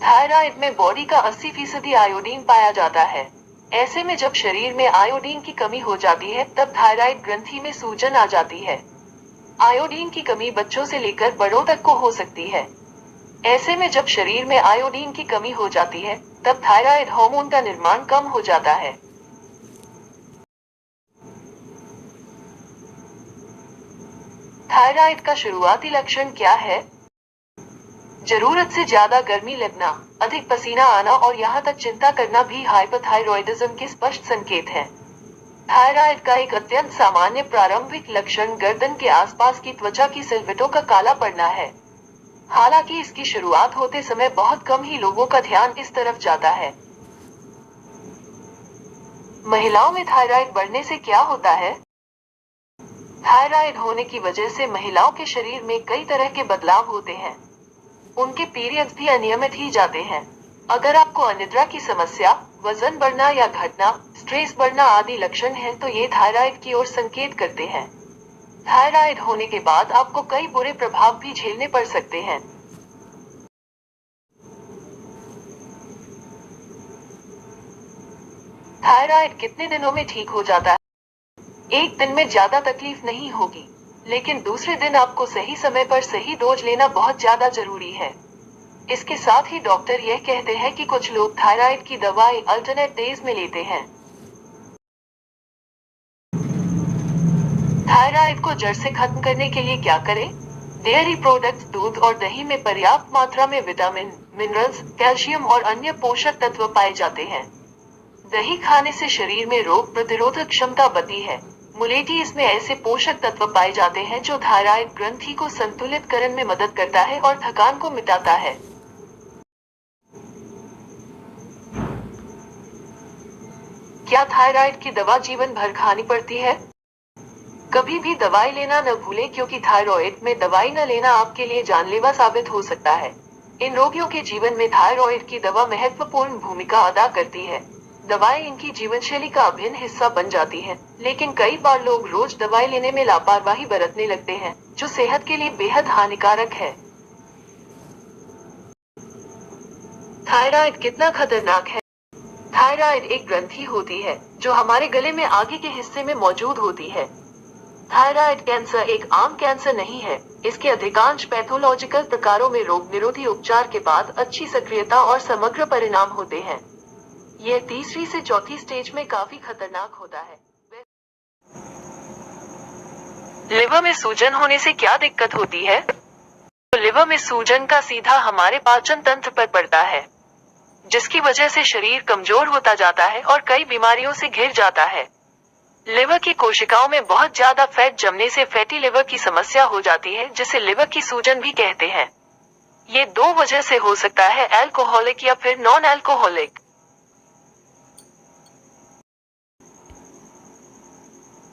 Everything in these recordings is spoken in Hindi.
थायराइड में बॉडी का 80% आयोडीन पाया जाता है। ऐसे में जब शरीर में आयोडीन की कमी हो जाती है तब थायराइड ग्रंथि में सूजन आ जाती है। आयोडीन की कमी बच्चों से लेकर बड़ों तक को हो सकती है। ऐसे में जब शरीर में आयोडीन की कमी हो जाती है तब थायराइड हार्मोन का निर्माण कम हो जाता है। थायराइड का शुरुआती लक्षण क्या है? जरूरत से ज्यादा गर्मी लगना, अधिक पसीना आना और यहाँ तक चिंता करना भी हाइपोथायरॉयडिज्म के स्पष्ट संकेत हैं। थायराइड का एक अत्यंत सामान्य प्रारंभिक लक्षण गर्दन के आसपास की त्वचा की सिलवटों का काला पड़ना है। हालांकि इसकी शुरुआत होते समय बहुत कम ही लोगों का ध्यान इस तरफ जाता है। महिलाओं में थायराइड बढ़ने से क्या होता है? थायराइड होने की वजह से महिलाओं के शरीर में कई तरह के बदलाव होते हैं। उनके पीरियड्स भी अनियमित ही जाते हैं। अगर आपको अनिद्रा की समस्या, वजन बढ़ना या घटना, स्ट्रेस बढ़ना आदि लक्षण हैं तो ये थायराइड की ओर संकेत करते हैं। थायराइड होने के बाद आपको कई बुरे प्रभाव भी झेलने पड़ सकते हैं। थायराइड कितने दिनों में ठीक हो जाता है? एक दिन में ज्यादा तकलीफ नहीं होगी, लेकिन दूसरे दिन आपको सही समय पर सही डोज लेना बहुत ज्यादा जरूरी है। इसके साथ ही डॉक्टर यह कहते हैं कि कुछ लोग थायराइड की दवाई अल्टरनेट डेज में लेते हैं। थायराइड को जड़ से खत्म करने के लिए क्या करें? डेयरी प्रोडक्ट्स, दूध और दही में पर्याप्त मात्रा में विटामिन, मिनरल्स, कैल्शियम और अन्य पोषक तत्व पाए जाते हैं। दही खाने से शरीर में रोग प्रतिरोधक क्षमता बढ़ती है। मुलेठी इसमें ऐसे पोषक तत्व पाए जाते हैं जो थायराइड ग्रंथि को संतुलित करने में मदद करता है और थकान को मिटाता है। क्या थायराइड की दवा जीवन भर खानी पड़ती है? कभी भी दवाई लेना न भूलें क्योंकि थायराइड में दवाई न लेना आपके लिए जानलेवा साबित हो सकता है। इन रोगियों के जीवन में थायराइड की दवा महत्वपूर्ण भूमिका अदा करती है। दवाएं इनकी जीवनशैली का अभिन्न हिस्सा बन जाती हैं, लेकिन कई बार लोग रोज दवाई लेने में लापरवाही बरतने लगते हैं, जो सेहत के लिए बेहद हानिकारक है। थायराइड कितना खतरनाक है? थायराइड एक ग्रंथि होती है जो हमारे गले में आगे के हिस्से में मौजूद होती है। थायराइड कैंसर एक आम कैंसर नहीं है। इसके अधिकांश पैथोलॉजिकल प्रकारों में रोग निरोधी उपचार के बाद अच्छी सक्रियता और समग्र परिणाम होते हैं। यह तीसरी से चौथी स्टेज में काफी खतरनाक होता है। लिवर में सूजन होने से क्या दिक्कत होती है? तो लिवर में सूजन का सीधा हमारे पाचन तंत्र पर पड़ता है, जिसकी वजह से शरीर कमजोर होता जाता है और कई बीमारियों से घिर जाता है। लिवर की कोशिकाओं में बहुत ज्यादा फैट जमने से फैटी लिवर की समस्या हो जाती है, जिसे लिवर की सूजन भी कहते हैं। ये दो वजह से हो सकता है, अल्कोहलिक या फिर नॉन अल्कोहलिक।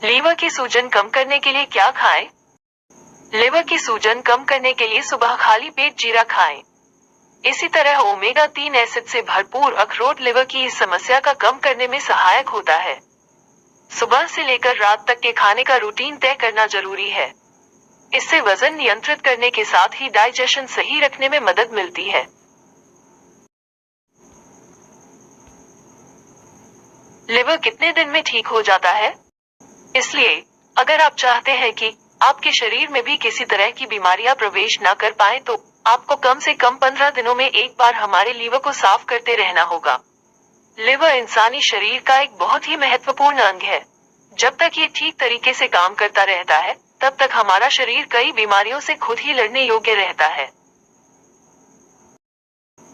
लीवर की सूजन कम करने के लिए क्या खाएं? लिवर की सूजन कम करने के लिए सुबह खाली पेट जीरा खाएं। इसी तरह ओमेगा 3 एसिड से भरपूर अखरोट लिवर की इस समस्या का कम करने में सहायक होता है। सुबह से लेकर रात तक के खाने का रूटीन तय करना जरूरी है। इससे वजन नियंत्रित करने के साथ ही डाइजेशन सही रखने में मदद मिलती है। लिवर कितने दिन में ठीक हो जाता है? इसलिए अगर आप चाहते हैं कि आपके शरीर में भी किसी तरह की बीमारियां प्रवेश न कर पाए तो आपको कम से कम 15 दिनों में एक बार हमारे लीवर को साफ करते रहना होगा। लिवर इंसानी शरीर का एक बहुत ही महत्वपूर्ण अंग है। जब तक ये ठीक तरीके से काम करता रहता है, तब तक हमारा शरीर कई बीमारियों से खुद ही लड़ने योग्य रहता है।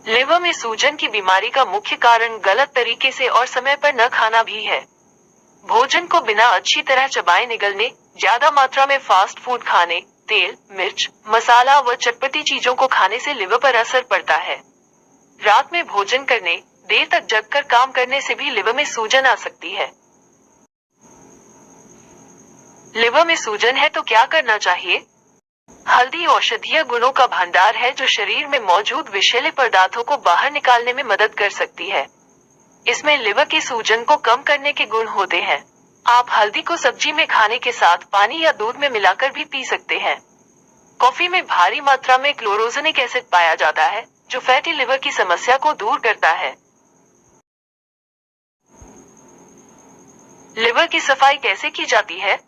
लिवर में सूजन की बीमारी का मुख्य कारण गलत तरीके से और समय पर न खाना भी है। भोजन को बिना अच्छी तरह चबाए निगलने, ज्यादा मात्रा में फास्ट फूड खाने, तेल, मिर्च, मसाला व चटपटी चीजों को खाने से लिवर पर असर पड़ता है। रात में भोजन करने, देर तक जगकर काम करने से भी लिवर में सूजन आ सकती है। लिवर में सूजन है तो क्या करना चाहिए? हल्दी औषधीय गुणों का भंडार है जो शरीर में मौजूद विषैले पदार्थों को बाहर निकालने में मदद कर सकती है। इसमें लिवर की सूजन को कम करने के गुण होते हैं। आप हल्दी को सब्जी में खाने के साथ पानी या दूध में मिलाकर भी पी सकते हैं। कॉफी में भारी मात्रा में क्लोरोजेनिक एसिड पाया जाता है, जो फैटी लिवर की समस्या को दूर करता है। लिवर की सफाई कैसे की जाती है?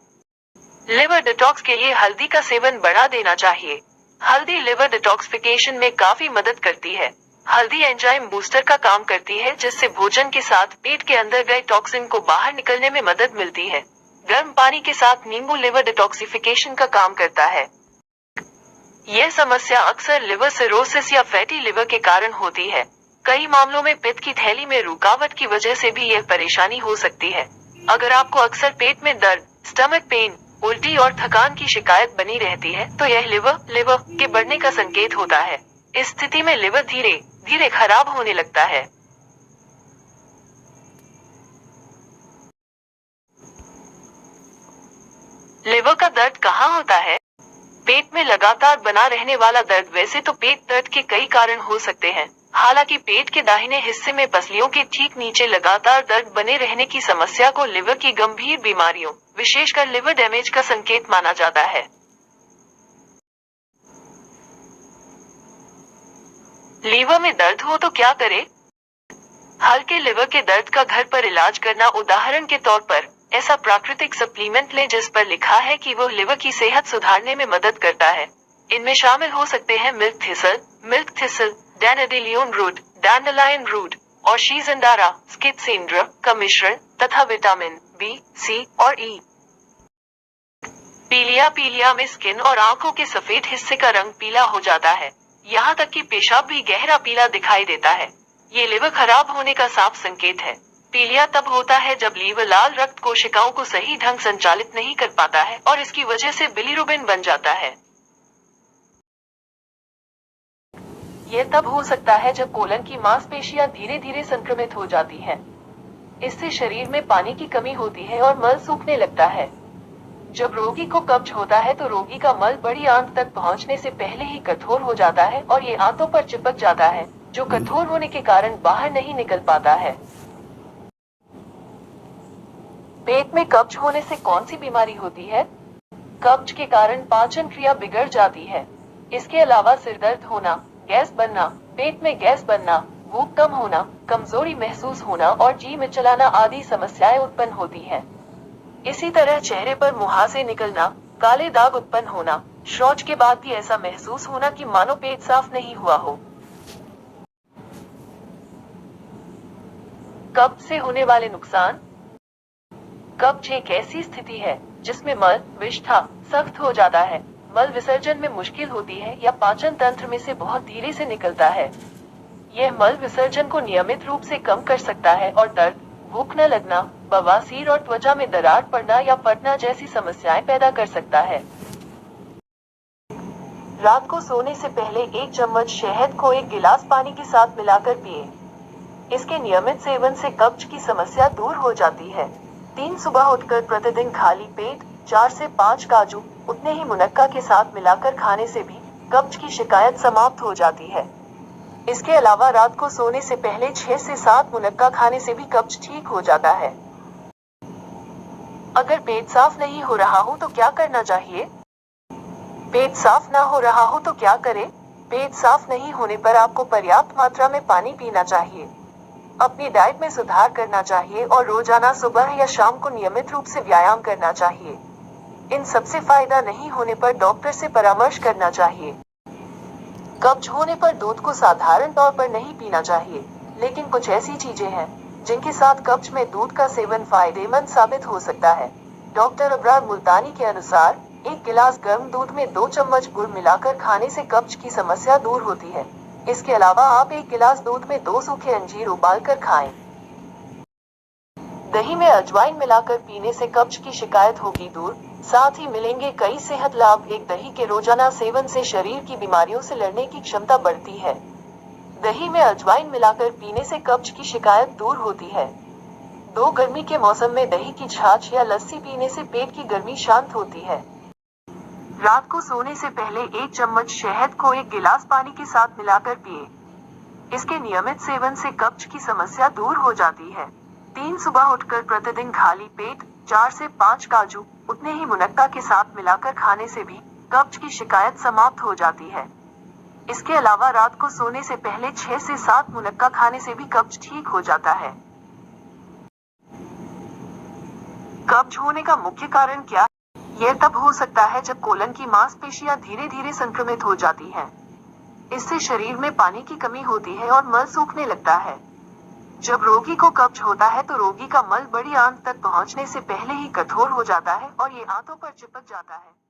लिवर डिटॉक्स के लिए हल्दी का सेवन बढ़ा देना चाहिए। हल्दी लिवर डिटॉक्सिफिकेशन में काफी मदद करती है। हल्दी एंजाइम बूस्टर का काम करती है, जिससे भोजन के साथ पेट के अंदर गए टॉक्सिन को बाहर निकलने में मदद मिलती है। गर्म पानी के साथ नींबू लिवर डिटॉक्सिफिकेशन का काम करता है। यह समस्या अक्सर लिवर सिरोसिस या फैटी लिवर के कारण होती है। कई मामलों में पित्त की थैली में रुकावट की वजह से भी यह परेशानी हो सकती है। अगर आपको अक्सर पेट में दर्द, स्टमक पेन, उल्टी और थकान की शिकायत बनी रहती है, तो यह लिवर के बढ़ने का संकेत होता है। इस स्थिति में लिवर धीरे धीरे खराब होने लगता है। लिवर का दर्द कहाँ होता है? पेट में लगातार बना रहने वाला दर्द। वैसे तो पेट दर्द के कई कारण हो सकते हैं। हालांकि पेट के दाहिने हिस्से में पसलियों के ठीक नीचे लगातार दर्द बने रहने की समस्या को लिवर की गंभीर बीमारियों, विशेषकर लिवर डैमेज का संकेत माना जाता है। लीवर में दर्द हो तो क्या करें? हल्के लिवर के दर्द का घर पर इलाज करना। उदाहरण के तौर पर ऐसा प्राकृतिक सप्लीमेंट लें जिस पर लिखा है कि वह लिवर की सेहत सुधारने में मदद करता है। इनमें शामिल हो सकते हैं मिल्क थिसल, डैनडेलियन रूट, डैंडेलायन रूट और शीज़नडारा, स्कित्सेंड्रा का मिश्रण तथा विटामिन बी, सी और ई। पीलिया में स्किन और आंखों के सफेद हिस्से का रंग पीला हो जाता है। यहाँ तक कि पेशाब भी गहरा पीला दिखाई देता है। ये लिवर खराब होने का साफ संकेत है। पीलिया तब होता है जब लीवर लाल रक्त कोशिकाओं को सही ढंग संचालित नहीं कर पाता है और इसकी वजह से बिलीरुबिन बन जाता है। यह तब हो सकता है जब कोलन की मांसपेशियां धीरे धीरे संक्रमित हो जाती हैं। इससे शरीर में पानी की कमी होती है और मल सूखने लगता है। जब रोगी को कब्ज होता है तो रोगी का मल बड़ी आंत तक पहुंचने से पहले ही कठोर हो जाता है और ये आंतों पर चिपक जाता है, जो कठोर होने के कारण बाहर नहीं निकल पाता है। पेट में कब्ज होने से कौन सी बीमारी होती है? कब्ज के कारण पाचन क्रिया बिगड़ जाती है। इसके अलावा सिरदर्द होना, गैस बनना, पेट में गैस बनना, भूख कम होना, कमजोरी महसूस होना और जी मिचलाना आदि समस्याएं उत्पन्न होती हैं। इसी तरह चेहरे पर मुहासे निकलना, काले दाग उत्पन्न होना, शौच के बाद भी ऐसा महसूस होना कि मानो पेट साफ नहीं हुआ हो। कब्ज से होने वाले नुकसान। कब्ज एक ऐसी स्थिति है जिसमें मल विष्ठा सख्त हो जाता है, मल विसर्जन में मुश्किल होती है या पाचन तंत्र में से बहुत धीरे से निकलता है। यह मल विसर्जन को नियमित रूप से कम कर सकता है और दर्द, भूख न लगना, बवासीर और त्वचा में दरार पड़ना या फटना जैसी समस्याएं पैदा कर सकता है। रात को सोने से पहले 1 चम्मच शहद को 1 गिलास पानी के साथ मिलाकर पिए। इसके नियमित सेवन से कब्ज की समस्या दूर हो जाती है। 3 सुबह उठकर प्रतिदिन खाली पेट 4 से 5 काजू उतने ही मुनक्का के साथ मिलाकर खाने से भी कब्ज की शिकायत समाप्त हो जाती है। इसके अलावा रात को सोने से पहले 6 से 7 मुनक्का खाने से भी कब्ज ठीक हो जाता है। अगर पेट साफ नहीं हो रहा हो तो क्या करना चाहिए? पेट साफ ना हो रहा हो तो क्या करें? पेट साफ नहीं होने पर आपको पर्याप्त मात्रा में पानी पीना चाहिए। अपनी डाइट में सुधार करना चाहिए और रोजाना सुबह या शाम को नियमित रूप से व्यायाम करना चाहिए। इन सबसे फायदा नहीं होने पर डॉक्टर से परामर्श करना चाहिए। कब्ज होने पर दूध को साधारण तौर पर नहीं पीना चाहिए, लेकिन कुछ ऐसी चीजें हैं जिनके साथ कब्ज में दूध का सेवन फायदेमंद साबित हो सकता है। डॉक्टर अबरार मुल्तानी के अनुसार 1 गिलास गर्म दूध में 2 चम्मच गुड़ मिलाकर खाने से कब्ज की समस्या दूर होती है। इसके अलावा आप 1 गिलास दूध में 2 सूखे अंजीर उबालकर खाएं। दही में अजवाइन मिलाकर पीने से कब्ज की शिकायत होगी दूर, साथ ही मिलेंगे कई सेहत लाभ। एक दही के रोजाना सेवन से शरीर की बीमारियों से लड़ने की क्षमता बढ़ती है। दही में अजवाइन मिलाकर पीने से कब्ज की शिकायत दूर होती है। गर्मी के मौसम में दही की छाछ या लस्सी पीने से पेट की गर्मी शांत होती है। रात को सोने से पहले 1 चम्मच शहद को 1 गिलास पानी के साथ मिलाकर पिए। इसके नियमित सेवन से कब्ज की समस्या दूर हो जाती है। 3 सुबह उठकर प्रतिदिन खाली पेट 4 से 5 काजू उतने ही मुनक्का के साथ मिलाकर खाने से भी कब्ज की शिकायत समाप्त हो जाती है। इसके अलावा रात को सोने से पहले 6 से 7 मुनक्का खाने से भी कब्ज ठीक हो जाता है। कब्ज होने का मुख्य कारण क्या है? यह तब हो सकता है जब कोलन की मांसपेशियां धीरे धीरे संक्रमित हो जाती हैं। इससे शरीर में पानी की कमी होती है और मल सूखने लगता है। जब रोगी को कब्ज होता है तो रोगी का मल बड़ी आंत तक पहुंचने से पहले ही कठोर हो जाता है और ये आंतों पर चिपक जाता है।